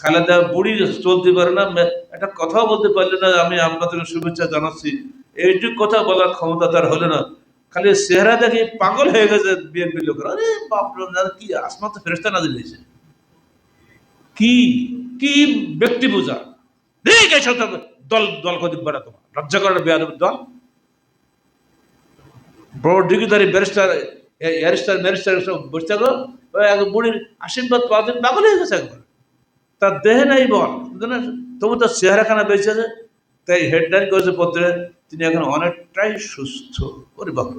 খালেদা বুড়ি চলতে পারে না, একটা কথাও বলতে পারলে না আমি আপনাদেরকে শুভেচ্ছা জানাচ্ছি, এইটুকু কথা বলার ক্ষমতা তার হলো না। খালি চেহারা দেখে পাগল হয়ে গেছে বিএনপি লোকেরা। আরে বাপরে, কি আসমান তো ফেরেশতা নাজিল হয়েছে, কি কি ব্যক্তি পূজা! ঠিক আছে, দল দল কদিন বেড়া, তোমার লজ্জা করার বেয়াদব দল। বড় ডিগ্রিধারী ব্যারিস্টার, অ্যারিস্টার ম্যারিস্টার সব বসে থাকো, এক বুড়ির আশীর্বাদ পাওয়ার জন্য পাগল হয়ে গেছে একবার। তার দেহে নাই বল, তবু তার চেহারাখানা বেঁচে আছে। তাই হেডলাইন করেছে পত্রে, তিনি এখন অনেকটাই সুস্থ। ওরে বাবা,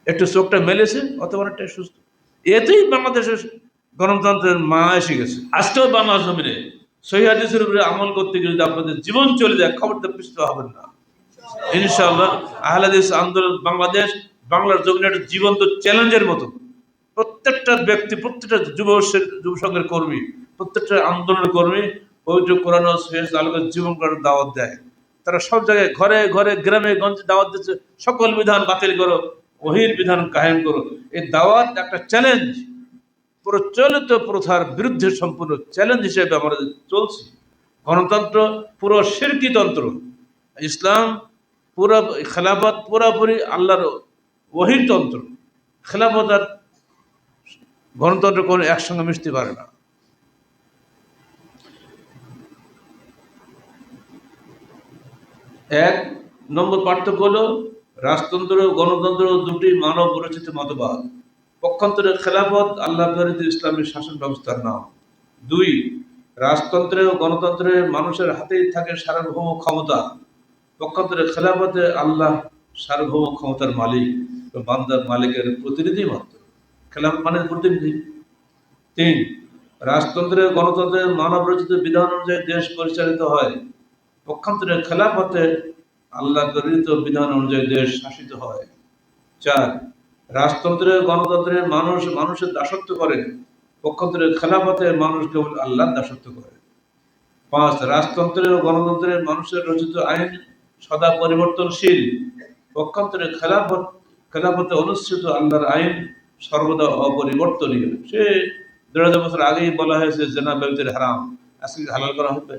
একটু চোখটা মেলেছে, অথবা অনেকটাই সুস্থ। এতেই বাংলাদেশের গণতন্ত্রের মা এসে গেছে। আজকেও বাংলা জমিনে সহিহ হাদিসের উপরে আমল করতে গিয়ে যদি আপনাদের জীবন চলে যায়, খবরটা পিছতে হবেন না ইনশাআল্লাহ। আহলে হাদিস আন্দোলন বাংলাদেশ বাংলার জমিনে একটা জীবন্ত চ্যালেঞ্জের মতো। প্রত্যেকটা ব্যক্তি, প্রত্যেকটা যুব সংঘের কর্মী, প্রত্যেকটা আন্দোলনের কর্মী পবিত্র কোরআন ও সহিহ আলোকে জীবন করার দাওয়াত দেয়। তারা সব জায়গায়, ঘরে ঘরে, গ্রামে গঞ্জে দাওয়াত দিচ্ছে, সকল বিধান বাতিল করো, ওহির বিধান কায়েম করো। এই দাওয়াত একটা চ্যালেঞ্জ, প্রচলিত প্রথার বিরুদ্ধে সম্পূর্ণ চ্যালেঞ্জ হিসেবে আমরা চলছি। গণতন্ত্র পুরো শিরকি তন্ত্র, ইসলাম পুরো, খেলাফত পুরোপুরি আল্লাহর ওহির তন্ত্র। খেলাফত আর গণতন্ত্র কোনো একসঙ্গে মিশতে পারে না। এক নম্বর পার্থক্য হলো, রাজতন্ত্র ও গণতন্ত্র দুটি মানব রচিত মতবাদ। পক্ষান্তরে খেলাফত আল্লাহ প্রেরিত ইসলামী শাসন ব্যবস্থার নাম। দুই, রাজতন্ত্রে ও গণতন্ত্রে মানুষের হাতেই থাকে সার্বভৌম ক্ষমতা। পক্ষান্তরে খেলাফতে আল্লাহ সার্বভৌম ক্ষমতার মালিক, বান্দার মালিকের প্রতিনিধি মাত্র। খেলাফত মানে প্রতিনিধি। তিন, রাজতন্ত্রে গণতন্ত্রে মানব রচিত বিধান অনুযায়ী দেশ পরিচালিত হয়। পক্ষান্তরে খেলাফতে আল্লাহ প্রেরিত বিধান অনুযায়ী দেশ শাসিত হয়। চার, রাজতন্ত্রে গণতন্ত্রে মানুষ মানুষের দাসত্ব করে। পক্ষান্তরে খেলাফতে মানুষ কেবল আল্লাহর দাসত্ব করে। পাঁচ, রাজতন্ত্রে ও গণতন্ত্রে মানুষের রচিত আইন সদা পরিবর্তনশীল। পক্ষান্তরে খেলাফতে অনুসৃত আল্লাহর আইন সর্বদা অপরিবর্তনীয়। সে ১৫০০ বছর আগেই বলা হয়েছে জেনা ব্যভিচার হারাম, আজকে হালাল করা হবে।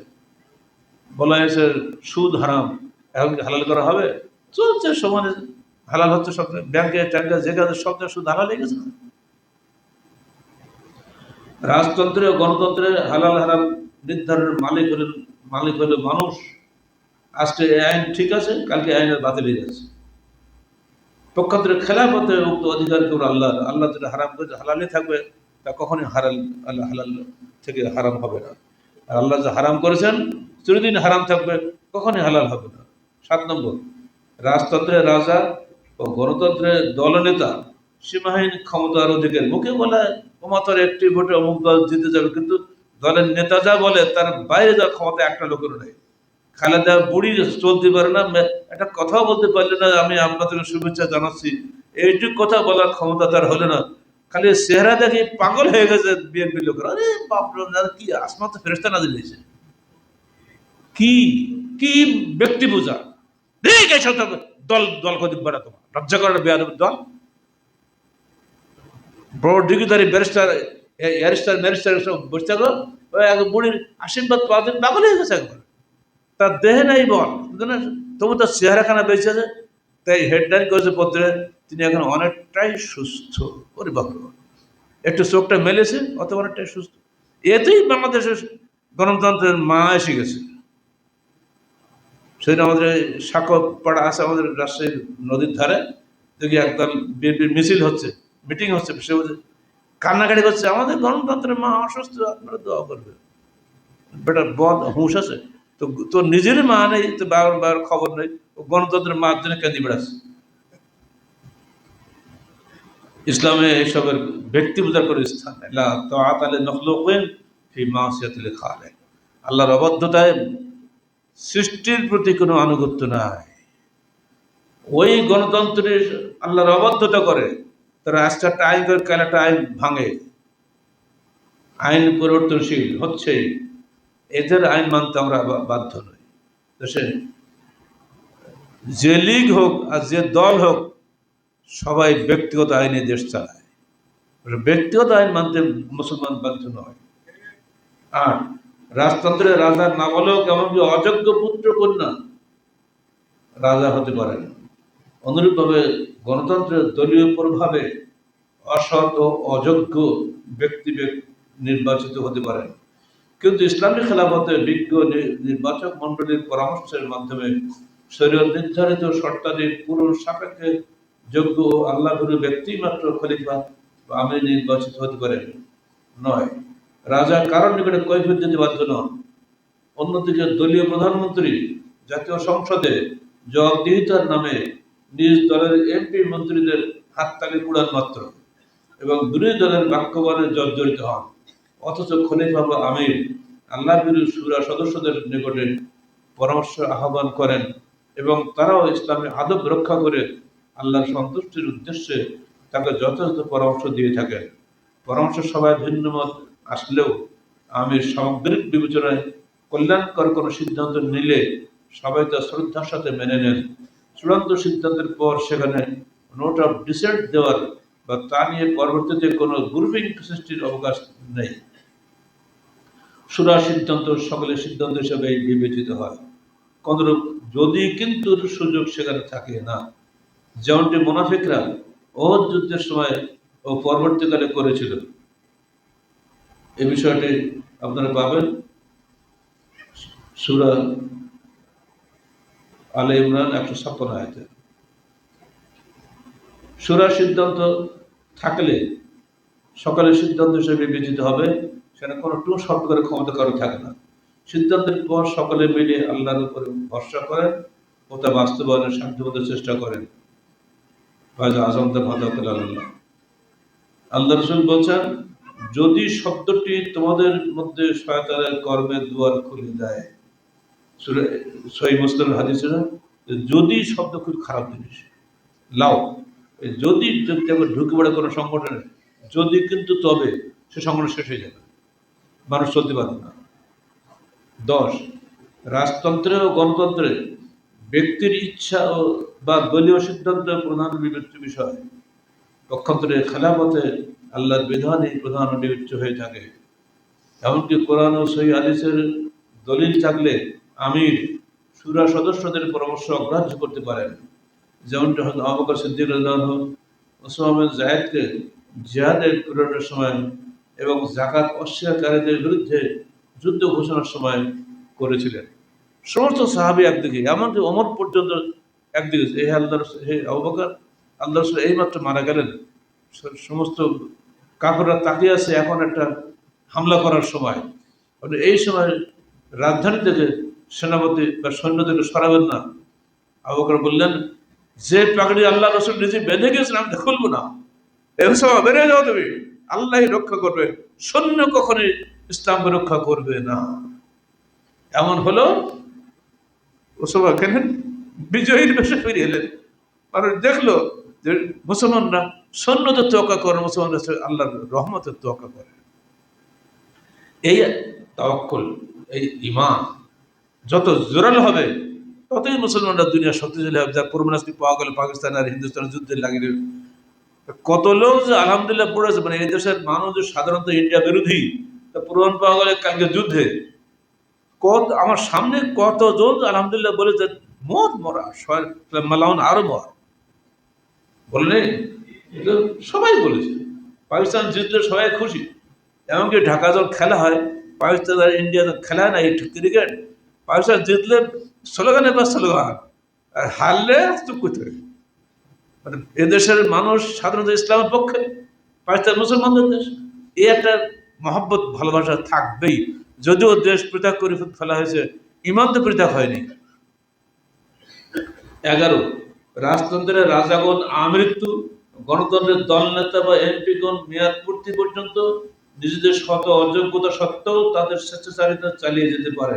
বলা হয়েছে সুদ হারাম, এখন কি হালাল করা হবে? চলছে সমানে, হালাল হচ্ছে সব, ব্যাংকে ট্যাঙ্কে যে কাজে সব সুদ হালাল হয়ে গেছে না। রাজতন্ত্রে ও গণতন্ত্রে হালাল হারাম নির্ধারণের মালিক হলো মানুষ। আজকে এই আইন ঠিক আছে, কালকে আইনের বাতিল হয়ে যাচ্ছে। পক্ষান্তরে খেলাফতে উক্ত অধিকার কেবল আল্লাহর। আল্লাহ যেটা হারাম করেছে হালালই থাকবে, তা কখনই হালাল থেকে হারাম হবে না। আর আল্লাহ যে হারাম করেছেন চিরদিন হারাম থাকবে, কখনই হালাল হবে না। ৭ নম্বর, রাজতন্ত্রের রাজা ও গণতন্ত্রের দলনেতা সীমাহীন ক্ষমতার অধিকার। মুখে বলে ওমাত্র একটি ভোটে অমুক দল জিতে যাবে, কিন্তু দলের নেতা যা বলে তার বাইরে যাওয়ার ক্ষমতা একটা লোকেরও নেই। খালেদা বুড়ি চলতে পারে না, একটা কথাও বলতে পারলে না আমি আপনাদেরকে শুভেচ্ছা জানাচ্ছি, এইটুকু কথা বলার ক্ষমতা তার হলো না। খালি চেহারা দেখে পাগল হয়ে গেছে বিএনপি লোকেরা। আরে বাপরে, কি আসমান তো ফেরেশতা নাজিল হয়েছে, কি কি ব্যক্তি পূজা! ঠিক আছে, দল দল কদিন বেড়া, তোমার লজ্জা করার বেয়াদব দল। বড় ডিগ্রিধারী ব্যারিস্টার, অ্যারিস্টার ম্যারিস্টার সব বসে থাকো, এক বুড়ির আশীর্বাদ পাওয়ার জন্য পাগল হয়ে গেছে একবার। তার দেহে নাই বল, তবু তার চেহারাখানা বেঁচে আছে। তাই হেডলাইন করেছে পত্রে, তিনি এখন অনেকটাই সুস্থ। ওরে বাবা, একটু চোখটা মেলেছে, অথবা অনেকটাই সুস্থ। এতেই বাংলাদেশের গণতন্ত্রের মা এসে গেছে। সেদিন আমাদের সাক্ষ্য পাড়া আছে, আমাদের রাজশাহীর নদীর ধারে, দেখি একদল বিএনপির মিছিল হচ্ছে, মিটিং হচ্ছে, সে কান্নাকাটি করছে, আমাদের গণতন্ত্রের মা অসুস্থ, আপনারা দোয়া করবে। বেটা বদ হুঁশ আছে তো, তোর নিজেরই মা নেই তো, বাবার খবর নেই, ও গণতন্ত্রের মার জন্য কেঁদে বেড়াচ্ছে। ইসলামে এইসবের ব্যক্তি বোঝার করে স্থান নেই। আল্লাহর অবাধ্যতায় সৃষ্টির প্রতি কোনো আনুগত্য নাই। ওই গণতন্ত্রের আল্লাহর অবাধ্যতা করে, তারা আজকে একটা আইন করে, কাল একটা আইন ভাঙে, আইন পরিবর্তনশীল হচ্ছেই। এদের আইন মানতে আমরা বাধ্য নই। দেশে যে লীগ হোক আর যে দল হোক, সবাই ব্যক্তিগত আইনে দেশ চালায়, ব্যক্তিগত আইন মানতে মুসলমান বাধ্য নয়। আর রাজতন্ত্রে রাজার নাবালক এমনকি অযোগ্য পুত্র কন্যা রাজা হতে পারেন। অনুরূপভাবে গণতন্ত্রের দলীয় প্রভাবে অসৎ ও অযোগ্য ব্যক্তি নির্বাচিত হতে পারেন। কিন্তু ইসলামী খেলাফতে বিজ্ঞ নির্বাচক মন্ডলীর পরামর্শের মাধ্যমে শরীয়ত নির্ধারিত শর্তাদি পূরণ সাপেক্ষে যোগ্য ও আল্লাহভীরু ব্যক্তি মাত্র খলিফা বা আমির নির্বাচিত হতে পারেন, নয় রাজা কারণ নিকটে কৈফিয়ত দিতে বাধ্য নন। অন্যদিকে দলীয় প্রধানমন্ত্রী জাতীয় সংসদে জবাবদিহিতার নামে নিজ দলের এমপি মন্ত্রীদের হাততালি কুড়ান মাত্র এবং বিরোধী দলের বাক্যবাণে জর্জরিত হন। অথচ খলিফা বা আমির আল্লাহ বিরুদ্ধ শুরা সদস্যদের নিকটে পরামর্শ আহ্বান করেন এবং তারাও ইসলামী আদব রক্ষা করে আল্লাহর সন্তুষ্টির উদ্দেশ্যে তাকে যথাযথ পরামর্শ দিয়ে থাকেন। পরামর্শ সভায় ভিন্ন মত আসলেও আমির সামগ্রিক বিবেচনায় কল্যাণকর কোনো সিদ্ধান্ত নিলে সবাই তা শ্রদ্ধার সাথে মেনে নেন। চূড়ান্ত সিদ্ধান্তের পর সেখানে নোট অফ ডিসেন্ট দেওয়ার বা তা নিয়ে পরবর্তীতে কোনো গ্রুপিং সৃষ্টির অবকাশ নেই। শুরা সিদ্ধান্ত সকলের সিদ্ধান্ত হিসেবে বিবেচিত হয়। কোনরূপ যদি কিন্তু সুযোগ সেখানে থাকে না, যেমনটি মুনাফিকরা ওহদ যুদ্ধের সময় ও পরবর্তীকালে করেছিল। এই বিষয়টি আপনারা পাবেন সূরা আলে ইমরান 156 আয়াতে। শুরা সিদ্ধান্ত থাকলে সকলের সিদ্ধান্ত হিসেবে বিবেচিত হবে, সেখানে কোনো টু শব্দ করে ক্ষমতা কারো থাকে না। সিদ্ধান্তের পর সকলে মিলে আল্লাহর উপরে ভরসা করেন ও তা বাস্তবায়নের সাধ্যমতো চেষ্টা করেন। আল্লাহ রসুল বলছেন, যদি শব্দটি তোমাদের মধ্যে শয়তানের কর্মের দুয়ার খুলে দেয়, সহিহ মুসলিমের হাদিস, যদি শব্দ খুব খারাপ জিনিস, লাও যদি ঢুকে পড়ে কোনো সংগঠনে, যদি কিন্তু তবে সে সংগঠন শেষ হয়ে যাবে, মানুষ চলতে পারবে না। 10 রাজতন্ত্রে ও গণতন্ত্রে ব্যক্তির ইচ্ছা ও বা দলীয় সিদ্ধান্ত প্রধান বিবেচ্য বিষয়। পক্ষান্তরে খেলাফতে আল্লাহর বিধানই প্রধান বিবেচ্য হয়ে থাকে। এমনকি কোরআন ও সহিহ হাদিসের দলিল থাকলে আমির শুরা সদস্যদের পরামর্শ অগ্রাহ্য করতে পারেন, যেমনটি হযরত আবু বকর সিদ্দিক রাদিয়াল্লাহু আনহু ওসামা বিন যায়েদকে জিহাদের প্রেরণের সময় এবং যাকাত অস্বীকারীদের বিরুদ্ধে যুদ্ধ ঘোষণার সময় করেছিলেন। সমস্ত সাহাবী একদিকে, এমনকি ওমর পর্যন্ত একদিকে, হে আবু বকর, আল্লাহ রাসূল এইমাত্র মারা গেলেন, সমস্ত কাফেররা তাকিয়ে আছে এখন একটা হামলা করার সময়, এই সময় রাজধানী থেকে সেনাপতি বা সৈন্যদেরকে সরাবেন না। আবু বকর বললেন, যে পাগড়ি আল্লাহ রাসূল নিজে বেঁধে গেছেন আমি খুলবো না, এসব বেড়ে যাও, তুমি আল্লাহই রক্ষা করবে, সৈন্য কখনোই ইসলামকে রক্ষা করবে না। এমন হলো ওসবা কেনেন বিজয়ীর বেশে ফিরে এলেন, মানুষ দেখলো যে মুসলমানরা সৈন্যদের তোয়াক্কা করে, মুসলমানরা আল্লাহর রহমতের তোয়াক্কা করে। এই তাওয়াক্কুল, এই ঈমান যত জোরালো হবে ততই মুসলমানরা দুনিয়া শক্তিশালী হবে। যা পূর্বনাশটি পাওয়া গেল পাকিস্তান আর হিন্দুস্তানের যুদ্ধে লাগিয়ে, কত লোক যে আলহামদুলিল্লাহ পড়েছে, মানে এই দেশের মানুষ সাধারণত ইন্ডিয়া বিরোধী, তা প্রমাণ পাওয়া গেলে কালকে যুদ্ধে আমার সামনে কতজন আলহামদুলিল্লাহ বলেছে মর মরা মালাউন আরো মর বললে, সবাই বলেছে। পাকিস্তান জিতলে সবাই খুশি, এমনকি ঢাকা যখন খেলা হয়, পাকিস্তান আর ইন্ডিয়া খেলা হয় না এই ক্রিকেট, পাকিস্তান জিতলে স্লোগানের পর স্লোগান, আর হারলে চুপ করতে হবে। মানে এদেশের মানুষ সাধারণত ইসলামের পক্ষে, পাকিস্তান মুসলমানদের দেশ, এই একটা মহব্বত ভালোবাসা থাকবেই। যদিও দেশ পৃথক করে ফেলা হয়েছে, ইমান তো পৃথক হয়নি। 11 রাজতন্ত্রের রাজাগণ আমৃত্যু, গণতন্ত্রের দল নেতা বা এমপিগণ মেয়াদ পূর্তি পর্যন্ত নিজেদের শত অযোগ্যতা সত্ত্বেও তাদের স্বেচ্ছাচারিতা চালিয়ে যেতে পারে।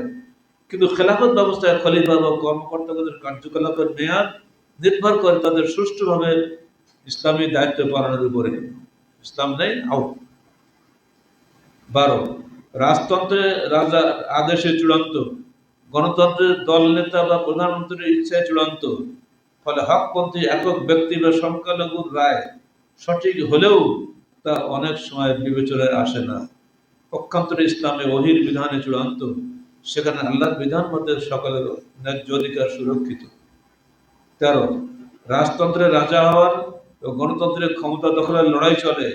কিন্তু খেলাফত ব্যবস্থায় খলিফা বা কর্মকর্তাদের কার্যকলাপের মেয়াদ নির্ভর করে তাদের সুষ্ঠুভাবে ইসলামী দায়িত্ব পালনের উপরে। ইসলাম নেই, আউট। 12 রাজতন্ত্রে রাজার আদেশে চূড়ান্ত, গণতন্ত্রের দল নেতা বা প্রধানমন্ত্রীর ইচ্ছায় চূড়ান্ত। ফলে হকপন্থী একক ব্যক্তি বা সংখ্যালঘুর রায় সঠিক হলেও তা অনেক সময় বিবেচনায় আসে না। পক্ষান্তরে ইসলামে ওহির বিধানে চূড়ান্ত, সেখানে আল্লাহর বিধান মধ্যে সকলের ন্যায্য অধিকার সুরক্ষিত। 13, রাজতন্ত্রের রাজা হওয়ার ও গণতন্ত্রের ক্ষমতা দখলের লড়াই চলে।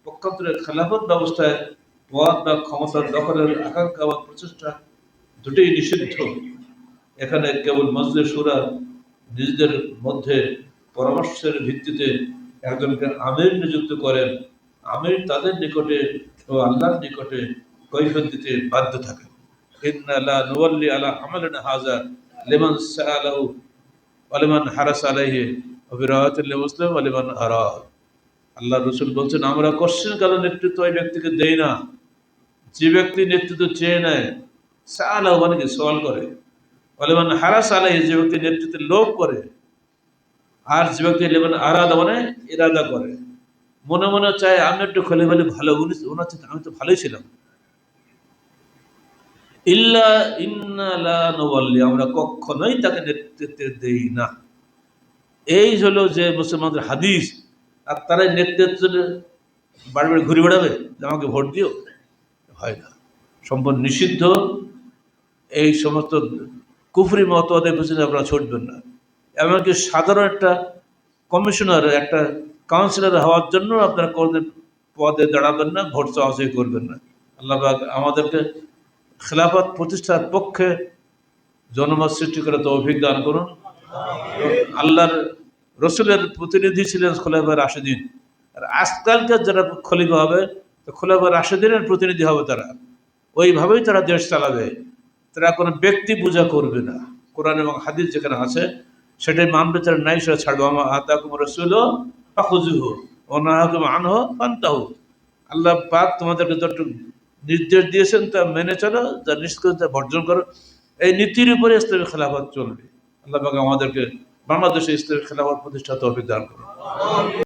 পক্ষান্তরে খেলাফত ব্যবস্থায় পদ বা ক্ষমতার দখলের আকাঙ্ক্ষা বা প্রচেষ্টা দুটোই নিষিদ্ধ। এখানে কেবল মজলিস শুরা নিজেদের মধ্যে পরামর্শের ভিত্তিতে একজনকে আমির নিযুক্ত করেন। আমির তাদের নিকটে ও আল্লাহর নিকটে কৈফিয়ত দিতে বাধ্য থাকেন। ইন্না লা নুওয়াল্লি আলা আমালিনা হাযা লিমান সাআলাহু ওয়া লিমান হারাস আলাইহি ওয়া ফি রাওয়াতিল মুসলিম ওয়া লিমান আরাদ। আল্লাহ রাসূল বলছেন, আমরা কোশ্চেন কারো নেতৃত্ব ওই ব্যক্তিকে দেই না যে ব্যক্তি নেতৃত্ব চেয়ে নেয়। সাআলাহু মানে কি সওয়াল করে, ওয়া লিমান হারাস আলাইহি যে ব্যক্তি নেতৃত্বের লোভ করে, আর যে ব্যক্তি লিমান আরাদ মানে ইরাদা করে, মনে মনে চায় আমি একটু খলে বলে ভালো, ওনার চেয়ে আমি তো ভালোই ছিলাম। ইল্লা ইন্না লা নুওয়াল্লি, আমরা কখনোই তাকে নেতৃত্ব দেই না। এই হলো যে মুসলমানদের হাদিস। আর তারাই নেতৃত্ব বাড়ি বাড়ি ঘুরে বেড়াবে যে আমাকে ভোট দিও, হয় না, সম্পূর্ণ নিষিদ্ধ। এই সমস্ত কুফরি মতবাদের পিছনে আপনারা ছুটবেন না। এমনকি সাধারণ একটা কমিশনার, একটা কাউন্সিলর হওয়ার জন্য আপনারা কোনদিন পদে দাঁড়াবেন না, ভোট চাওয়াচাই করবেন না। আল্লাহ পাক আমাদেরকে খেলাফত প্রতিষ্ঠার পক্ষে জনমত সৃষ্টি করে তৌফিক দান করুন। আল্লাহর রসুলের প্রতিনিধি ছিলেন খোলাফায়ে রাশেদিন, আর আজকালকার যারা খলিফা হবে খোলাফায়ে রাশেদিনের প্রতিনিধি হবে। তারা ওইভাবেই তারা দেশ চালাবে। তারা কোনো ব্যক্তি পূজা করবে না। কোরআন এবং হাদিস যেখানে আছে সেটাই মানবে, তারা নাই সেটা ছাড়বে। আমা আতাকুম রাসূলু ফাখুযুহু ওয়া নাহাকুম আনহু ফান্তাহু। আল্লাহ পাক তোমাদেরকে যতটুকু নির্দেশ দিয়েছেন তা মেনে চলো, যা নিষেধ করেছেন তা বর্জন করো। এই নীতির উপরে ইসলামী খেলাফত চলবে। আল্লাহ পাক আমাদেরকে বাংলাদেশে ইসলামী খেলাফত প্রতিষ্ঠা তৌফিক দান করুন।